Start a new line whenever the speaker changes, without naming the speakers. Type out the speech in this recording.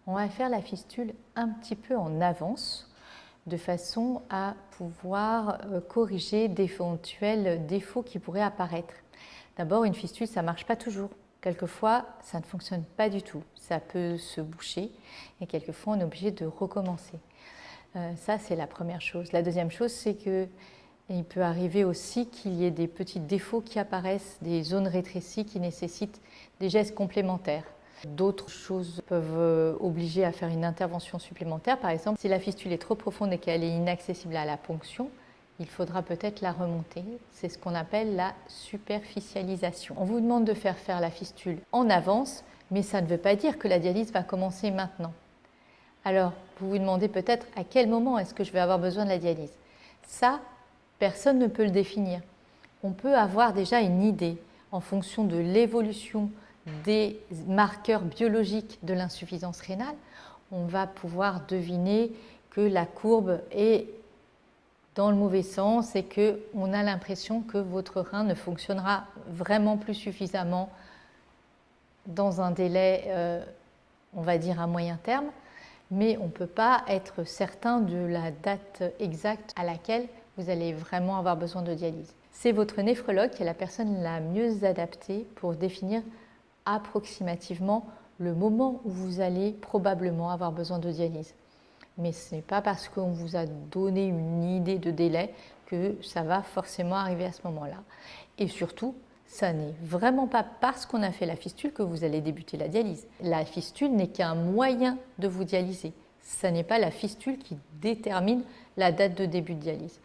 On va faire la fistule un petit peu en avance, de façon à pouvoir corriger d'éventuels défauts qui pourraient apparaître. D'abord, une fistule, ça ne marche pas toujours. Quelquefois, ça ne fonctionne pas du tout. Ça peut se boucher et quelquefois, on est obligé de recommencer. Ça, c'est la première chose. La deuxième chose, c'est qu'il peut arriver aussi qu'il y ait des petits défauts qui apparaissent, des zones rétrécies qui nécessitent des gestes complémentaires. D'autres choses peuvent obliger à faire une intervention supplémentaire. Par exemple, si la fistule est trop profonde et qu'elle est inaccessible à la ponction, il faudra peut-être la remonter. C'est ce qu'on appelle la superficialisation. On vous demande de faire la fistule en avance, mais ça ne veut pas dire que la dialyse va commencer maintenant. Alors, vous vous demandez peut-être à quel moment est-ce que je vais avoir besoin de la dialyse. Ça, personne ne peut le définir. On peut avoir déjà une idée en fonction de l'évolution des marqueurs biologiques de l'insuffisance rénale. On va pouvoir deviner que la courbe est dans le mauvais sens et qu'on a l'impression que votre rein ne fonctionnera vraiment plus suffisamment dans un délai, on va dire à moyen terme, mais on ne peut pas être certain de la date exacte à laquelle vous allez vraiment avoir besoin de dialyse. C'est votre néphrologue qui est la personne la mieux adaptée pour définir approximativement le moment où vous allez probablement avoir besoin de dialyse. Mais ce n'est pas parce qu'on vous a donné une idée de délai que ça va forcément arriver à ce moment-là. Et surtout, ça n'est vraiment pas parce qu'on a fait la fistule que vous allez débuter la dialyse. La fistule n'est qu'un moyen de vous dialyser. Ce n'est pas la fistule qui détermine la date de début de dialyse.